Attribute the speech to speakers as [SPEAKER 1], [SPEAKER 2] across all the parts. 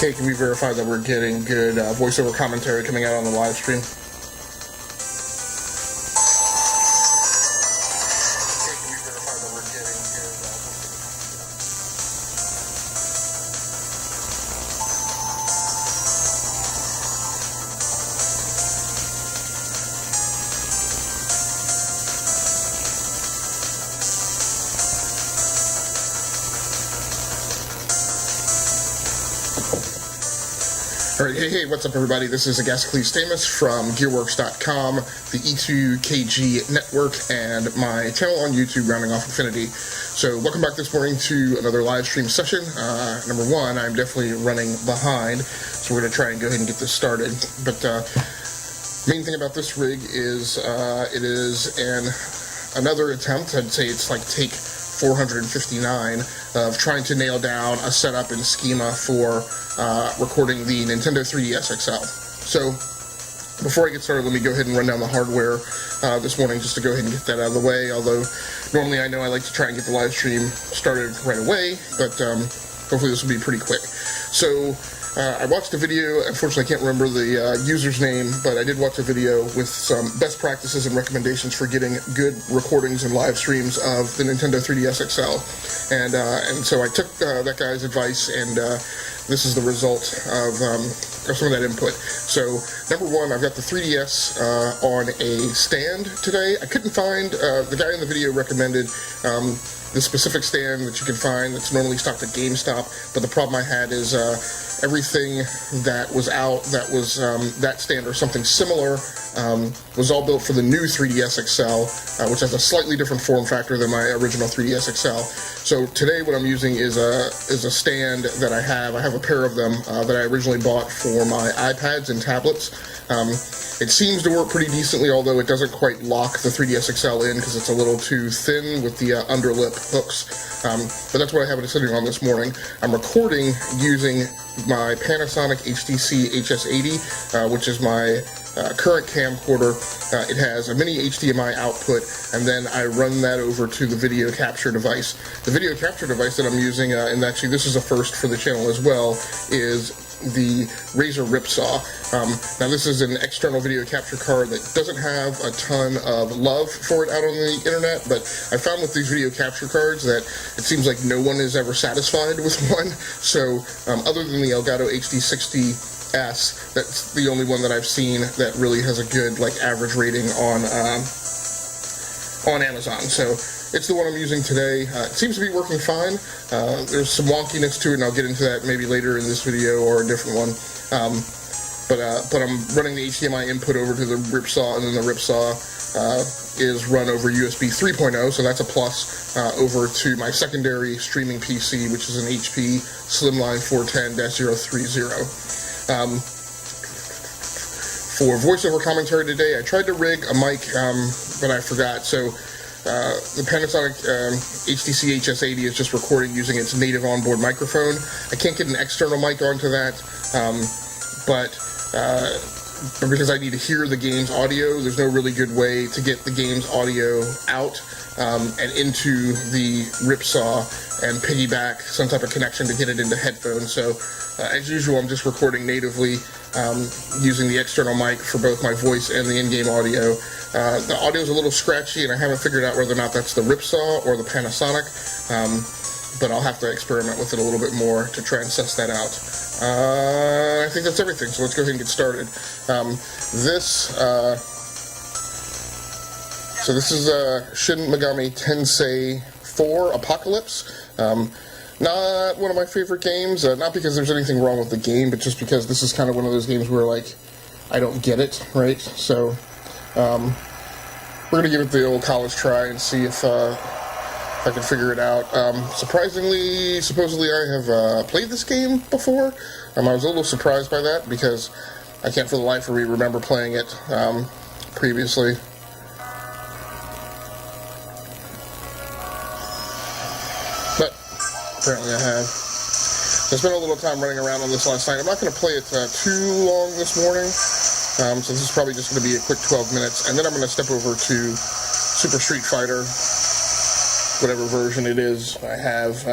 [SPEAKER 1] Okay, can we verify that we're getting good voiceover commentary coming out on the live stream? Alright, hey, what's up everybody? This is Agasicles from Gearworks.com, the E2KG network, and my channel on YouTube, Rounding Off Infinity. So, welcome back this morning to another live stream session. Number one, I'm definitely running behind, so we're going to try and go ahead and get this started. But main thing about this rig is it is another attempt. I'd say it's like take 459 of trying to nail down a setup and schema for recording the Nintendo 3DS XL. So before I get started, let me go ahead and run down the hardware this morning just to go ahead and get that out of the way, although normally I know I like to try and get the live stream started right away, but hopefully this will be pretty quick. So I watched a video. Unfortunately I can't remember the user's name, but I did watch a video with some best practices and recommendations for getting good recordings and live streams of the Nintendo 3DS XL, and so I took that guy's advice, and this is the result of some of that input. So, number one, I've got the 3DS on a stand today. I couldn't find, the guy in the video recommended the specific stand that you can find that's normally stocked at GameStop, but the problem I had is everything that was out that was that stand or something similar was all built for the new 3DS XL, which has a slightly different form factor than my original 3DS XL. So today what I'm using is a stand that I have. I have a pair of them that I originally bought for my iPads and tablets. It seems to work pretty decently, although it doesn't quite lock the 3DS XL in because it's a little too thin with the underlip hooks. But that's what I have it sitting on this morning. I'm recording using my Panasonic HDC-HS80, which is my current camcorder. It has a mini HDMI output, and then I run that over to the video capture device. The video capture device that I'm using, and actually this is a first for the channel as well, is the Razer Ripsaw. Now this is an external video capture card that doesn't have a ton of love for it out on the internet, but I found with these video capture cards that it seems like no one is ever satisfied with one. So other than the Elgato HD60S, that's the only one that I've seen that really has a good average rating on Amazon. So it's the one I'm using today. It seems to be working fine. There's some wonkiness to it, and I'll get into that maybe later in this video or a different one. But I'm running the HDMI input over to the Ripsaw, and then the Ripsaw is run over USB 3.0, so that's a plus, over to my secondary streaming PC, which is an HP Slimline 410-030. For voiceover commentary today, I tried to rig a mic, but I forgot. So the Panasonic HDC-HS80 is just recording using its native onboard microphone. I can't get an external mic onto that, but because I need to hear the game's audio, there's no really good way to get the game's audio out and into the Ripsaw and piggyback some type of connection to get it into headphones. So as usual, I'm just recording natively using the external mic for both my voice and the in-game audio. The audio is a little scratchy, and I haven't figured out whether or not that's the Ripsaw or the Panasonic, but I'll have to experiment with it a little bit more to try and suss that out. I think that's everything, so let's go ahead and get started. This is Shin Megami Tensei 4 Apocalypse. Not one of my favorite games, not because there's anything wrong with the game, but just because this is kind of one of those games where, I don't get it, right? So, we're going to give it the old college try and see if I can figure it out. Surprisingly, supposedly I have played this game before. I was a little surprised by that because I can't for the life of me remember playing it previously. But apparently I have. So I spent a little time running around on this last night. I'm not going to play it too long this morning. So this is probably just going to be a quick 12 minutes, and then I'm going to step over to Super Street Fighter, whatever version it is I have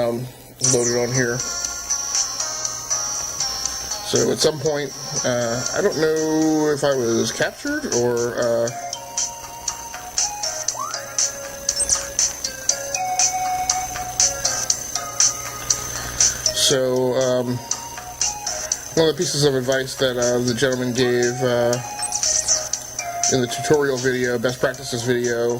[SPEAKER 1] loaded on here. So at some point, I don't know if I was captured or... So, one of the pieces of advice that the gentleman gave in the tutorial video, best practices video,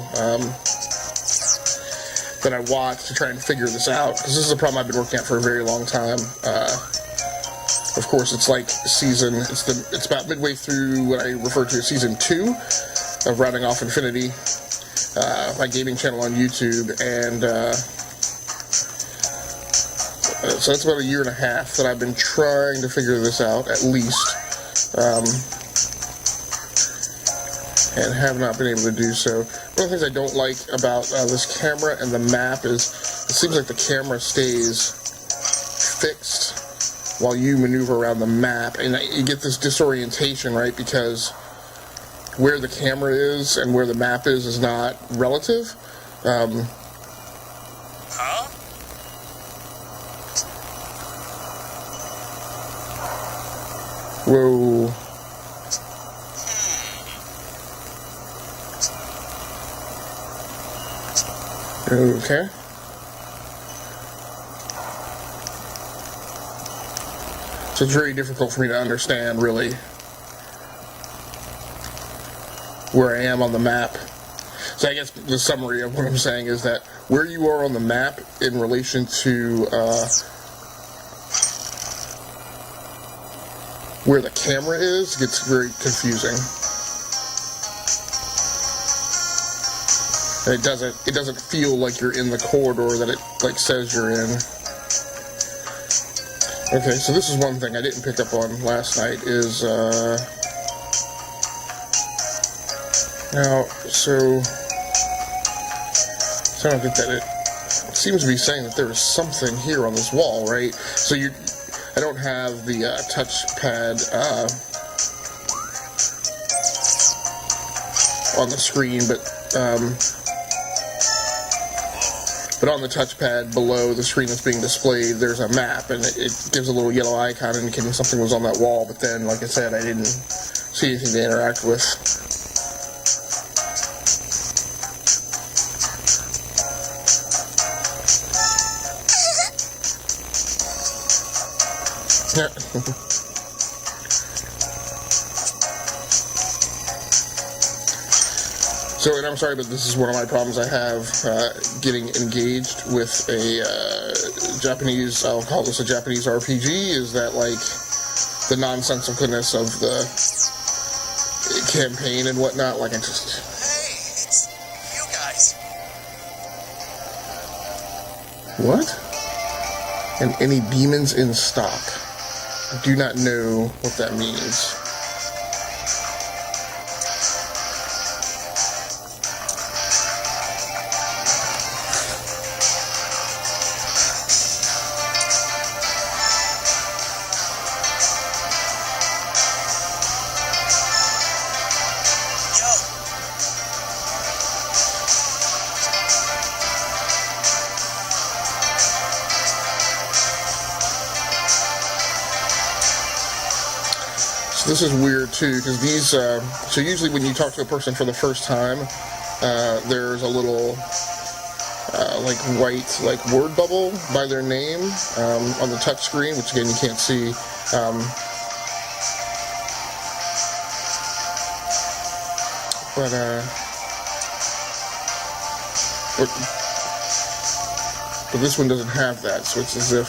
[SPEAKER 1] that I watched to try and figure this out, because this is a problem I've been working at for a very long time. Of course, it's like it's about midway through what I refer to as season 2 of Rounding Off Infinity, my gaming channel on YouTube, and so that's about a year and a half that I've been trying to figure this out, at least, and have not been able to do so. One of the things I don't like about this camera and the map is it seems like the camera stays fixed while you maneuver around the map, and you get this disorientation, right, because where the camera is and where the map is not relative. Whoa. Okay. So it's very difficult for me to understand, really, where I am on the map. So I guess the summary of what I'm saying is that where you are on the map in relation to where the camera is gets very confusing. And it doesn't feel like you're in the corridor that it like says you're in. Okay, so this is one thing I didn't pick up on last night is now so I don't think that it seems to be saying that there is something here on this wall, right? So I don't have the touchpad on the screen, but on the touchpad below the screen that's being displayed, there's a map, and it gives a little yellow icon indicating something was on that wall, but then, like I said, I didn't see anything to interact with. So, and I'm sorry, but this is one of my problems I have getting engaged with a Japanese, I'll call this a Japanese RPG, is that, like, the nonsensicalness of the campaign and whatnot, like, I just...
[SPEAKER 2] Hey, it's you guys.
[SPEAKER 1] What? And any demons in stock. I do not know what that means. This is weird too, because these, so usually when you talk to a person for the first time, there's a little, like white, like word bubble by their name, on the touch screen, which again you can't see, but this one doesn't have that, so it's as if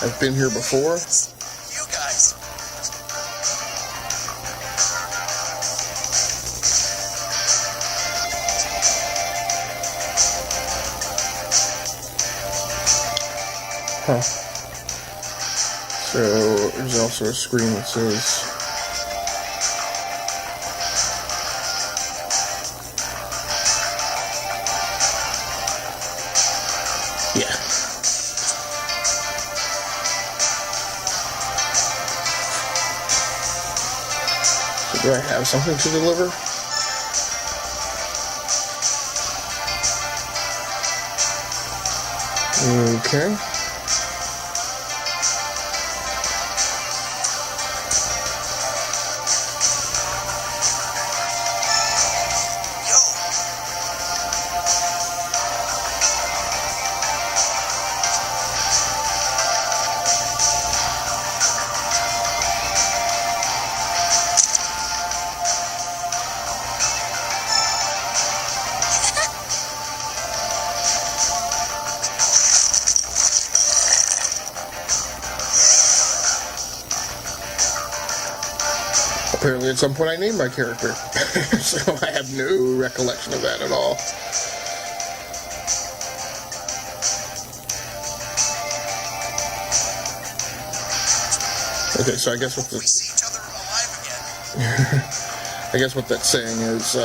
[SPEAKER 1] I've been here before.
[SPEAKER 2] You guys.
[SPEAKER 1] Huh. So, there's also a screen that says... Yeah. So do I have something to deliver? Okay. Apparently at some point I named my character. So I have no recollection of that at all. Okay, so I guess what
[SPEAKER 2] We see each other alive again.
[SPEAKER 1] I guess what that's saying is,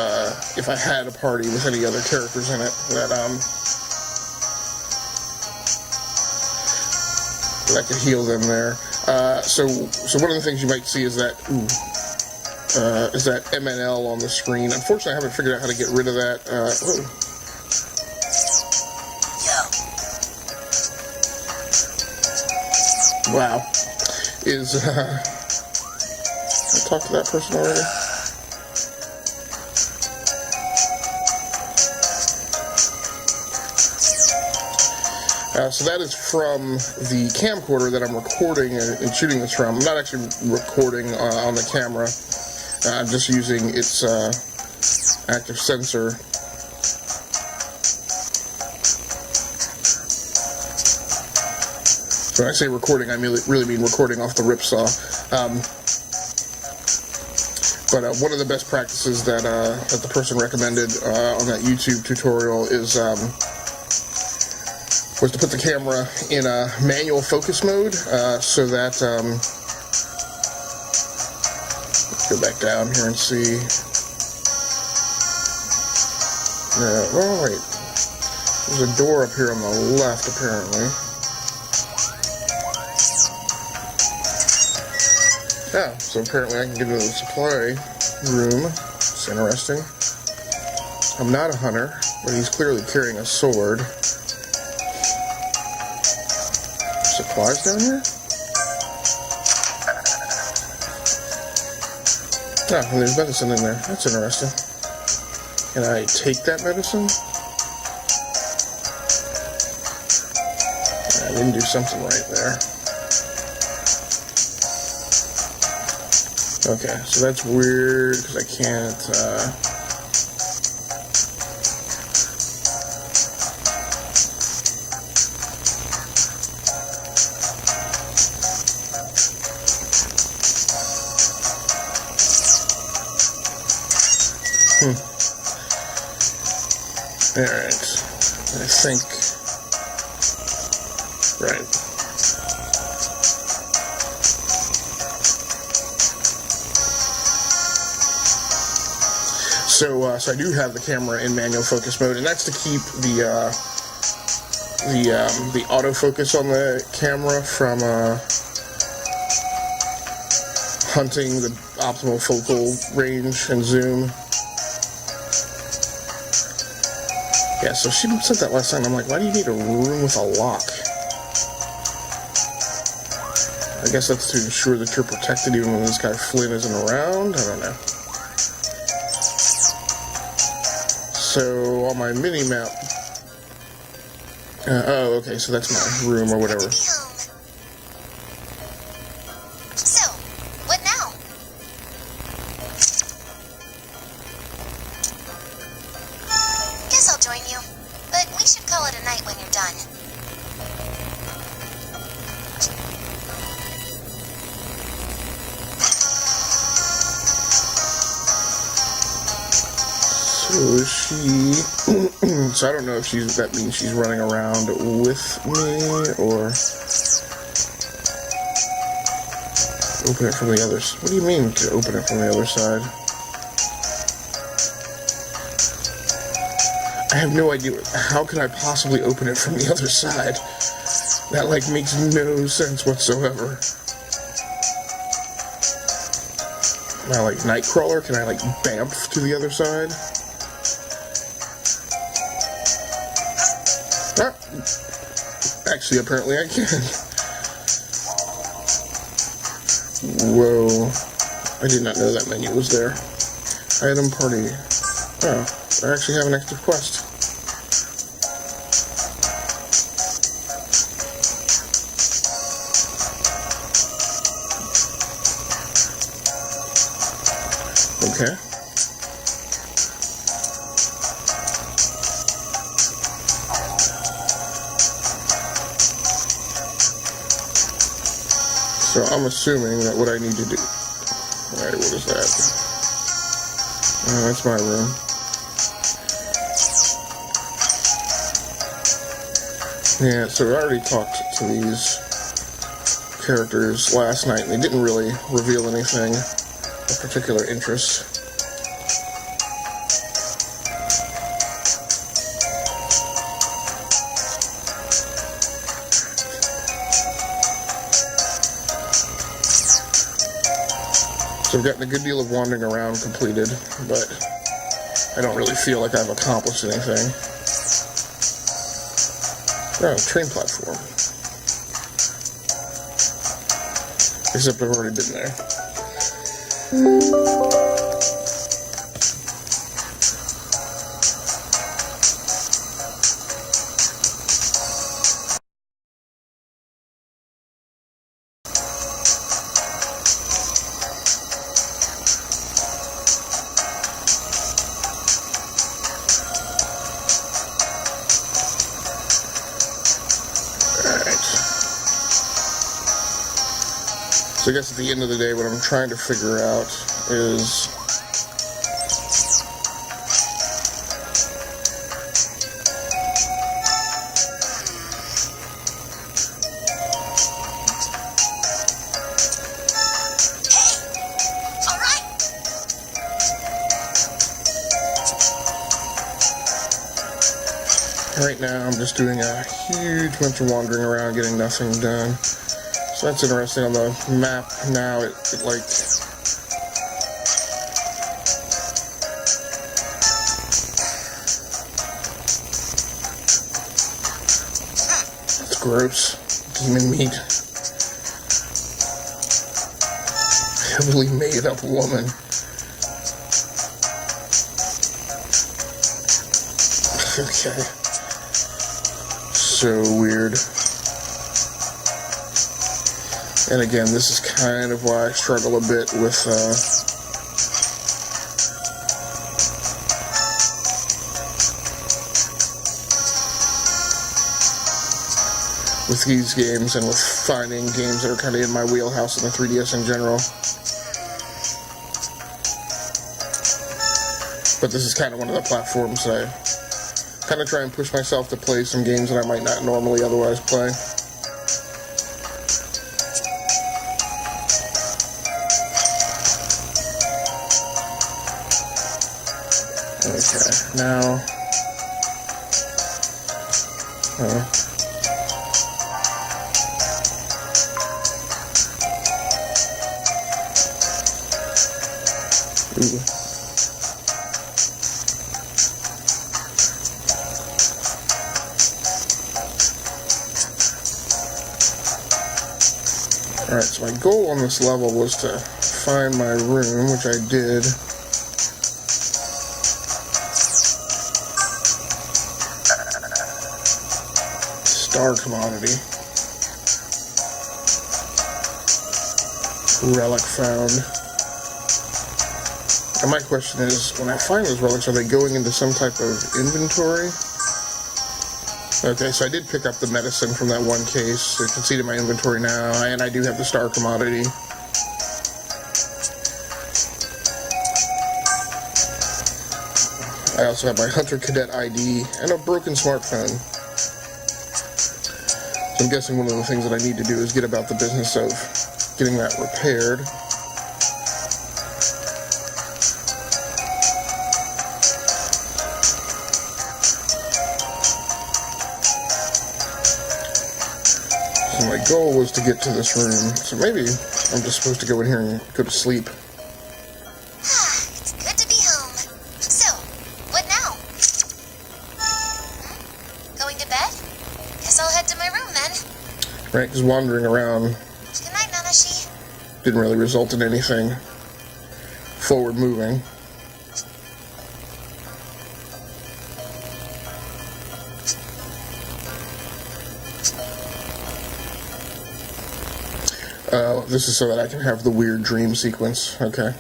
[SPEAKER 1] if I had a party with any other characters in it, that I could heal them there. So one of the things you might see is that MNL on the screen. Unfortunately, I haven't figured out how to get rid of that. Wow. I talked to that person already? So that is from the camcorder that I'm recording and shooting this from. I'm not actually recording on the camera. I'm just using its active sensor. So when I say recording, I really mean recording off the Ripsaw. But one of the best practices that the person recommended on that YouTube tutorial is was to put the camera in a manual focus mode, so that, let's go back down here and see. Oh wait, there's a door up here on the left apparently. Yeah, so apparently I can get into the supply room. It's interesting. I'm not a hunter, but he's clearly carrying a sword. Supplies down here? Ah, and there's medicine in there. That's interesting. Can I take that medicine? I didn't do something right there. Okay, so that's weird because I can't, Alright, I think, right. So I do have the camera in manual focus mode, and that's to keep the autofocus on the camera from hunting the optimal focal range and zoom. Yeah, so she said that last time. I'm like, why do you need a room with a lock? I guess that's to ensure that you're protected even when this guy Flynn isn't around. I don't know. So on my mini map. Oh, okay. So that's my room or whatever.
[SPEAKER 3] So, what now? Guess I'll join you, but we should call it a night when you're done.
[SPEAKER 1] So she, so I don't know if that means she's running around with me or open it from the other side. What do you mean to open it from the other side? I have no idea. How could I possibly open it from the other side? That, like, makes no sense whatsoever. Am I, like, Nightcrawler? Can I, like, bamf to the other side? Ah. Actually, apparently I can. Whoa. I did not know that menu was there. Item party. Oh, I actually have an active quest. Okay. So I'm assuming that what I need to do. Alright, what is that? Oh, that's my room. Yeah, so I already talked to these characters last night, and they didn't really reveal anything of particular interest. So I've gotten a good deal of wandering around completed, but I don't really feel like I've accomplished anything. Oh, train platform. Except I've already been there. So I guess at the end of the day, what I'm trying to figure out is right now I'm just doing a huge bunch of wandering around, getting nothing done. So that's interesting. On the map now, it like it's gross. Demon meat. Heavily made up woman. Okay. So weird. And again, this is kind of why I struggle a bit with these games and with finding games that are kind of in my wheelhouse in the 3DS in general. But this is kind of one of the platforms that I kind of try and push myself to play some games that I might not normally otherwise play. Okay, now, ooh. Alright, so my goal on this level was to find my room, which I did. Star commodity. Relic found. And my question is, when I find those relics, are they going into some type of inventory? Okay, so I did pick up the medicine from that one case. You can see it in my inventory now, and I do have the star commodity. I also have my Hunter Cadet ID and a broken smartphone. So I'm guessing one of the things that I need to do is get about the business of getting that repaired. So my goal was to get to this room, so maybe I'm just supposed to go in here and go to sleep.
[SPEAKER 3] It's good to be home. So, what now? Going to bed? Guess I'll head to my room then.
[SPEAKER 1] Right, because wandering around
[SPEAKER 3] Good night, Nanashi.
[SPEAKER 1] didn't really result in anything forward moving. This is so that I can have the weird dream sequence. Okay.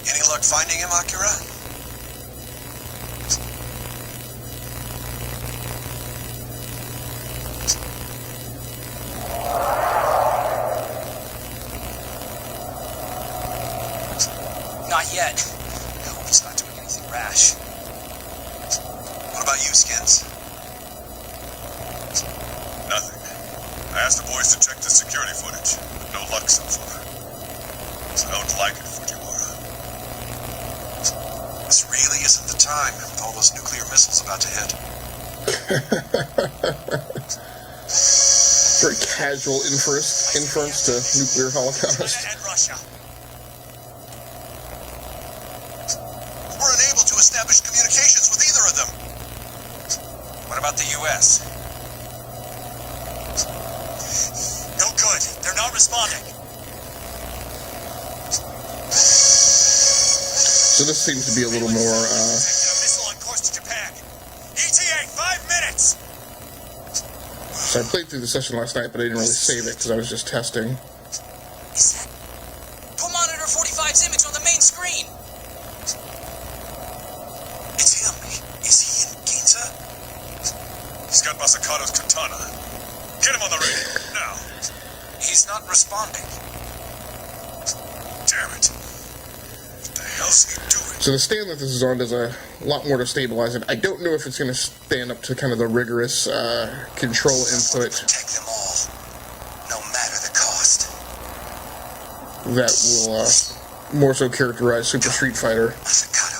[SPEAKER 2] Any luck finding him, Akira? rash. What about you, Skins?
[SPEAKER 4] Nothing. I asked the boys to check the security footage, but no luck so far. So I don't like it, Fujiwara.
[SPEAKER 2] This really isn't the time with all those nuclear missiles about to hit.
[SPEAKER 1] Very casual inference to nuclear holocaust.
[SPEAKER 2] China and Russia. We're unable to establish communications with either of them. What about the U.S.? No good. They're not responding.
[SPEAKER 1] So this seems to be a little more,
[SPEAKER 2] Missile on course to Japan. ETA, 5 minutes.
[SPEAKER 1] so I played through the session last night, but I didn't really save it because I was just testing.
[SPEAKER 2] Is that... Put monitor 45's image on the main screen. It's him. Is he in Ginza?
[SPEAKER 4] He's got Masakato's katana. Get him on the radio, now.
[SPEAKER 2] He's not responding.
[SPEAKER 4] Damn it. What the hell's he doing?
[SPEAKER 1] So the stand that this is on does a lot more to stabilize it. I don't know if it's going to stand up to kind of the rigorous control input
[SPEAKER 2] Protect them all, no matter the cost.
[SPEAKER 1] that will more so characterize Super Street Fighter.
[SPEAKER 2] Masakato.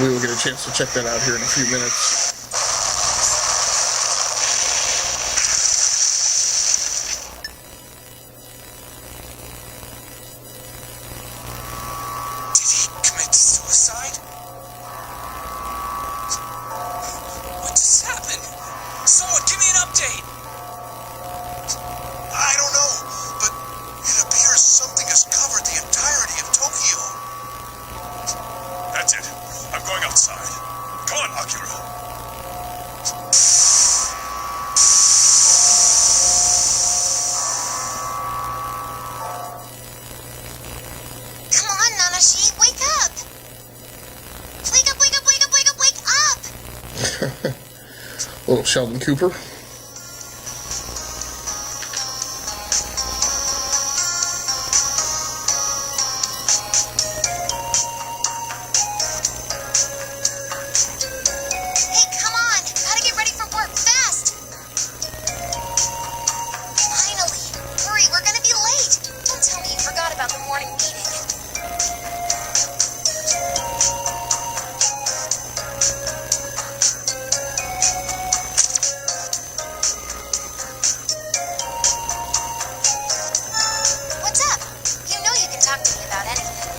[SPEAKER 1] We will get a chance to check that out here in a few minutes.
[SPEAKER 2] Did he commit suicide? What just happened? Someone give me an update. I don't know, but it appears something has covered the entirety of Tokyo.
[SPEAKER 4] That's it. I'm going outside. Come on, Akira.
[SPEAKER 3] Come on, Nanashi, wake up! Wake up, wake up, wake up, wake up, wake up!
[SPEAKER 1] Little Sheldon Cooper.
[SPEAKER 3] Hey, come on! Gotta get ready for work, fast! Finally! Hurry, we're gonna be late! Don't tell me you forgot about the morning meeting. What's up? You know you can talk to me about anything.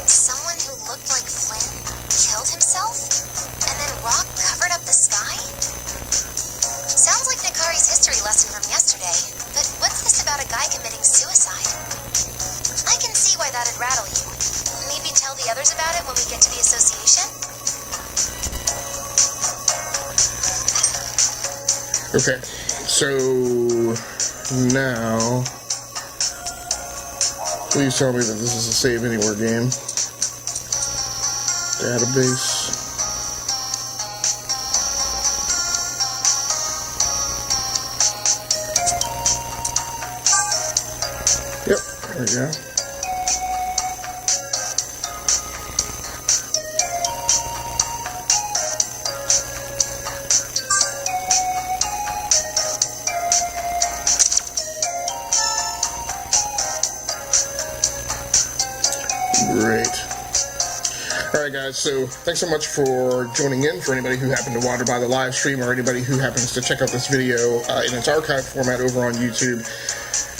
[SPEAKER 3] Someone who looked like Flynn killed himself? And then rock covered up the sky? Sounds like Nikari's history lesson from yesterday, but what's this about a guy committing suicide? I can see why that'd rattle you. Maybe tell the others about it when we get to the association?
[SPEAKER 1] Okay, so now please tell me that this is a save anywhere game. Database. Yep, there we go. Great. Alright guys, so thanks so much for joining in. For anybody who happened to wander by the live stream, or anybody who happens to check out this video in its archive format over on YouTube.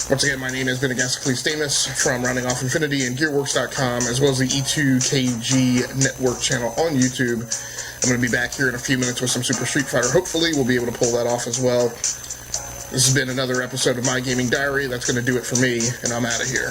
[SPEAKER 1] Once again, my name has been Agasically Stamus from Rounding Off Infinity and Gearworks.com, as well as the E2KG Network channel on YouTube. I'm going to be back here in a few minutes with some Super Street Fighter. Hopefully we'll be able to pull that off as well. This has been another episode of My Gaming Diary. That's going to do it for me, and I'm out of here.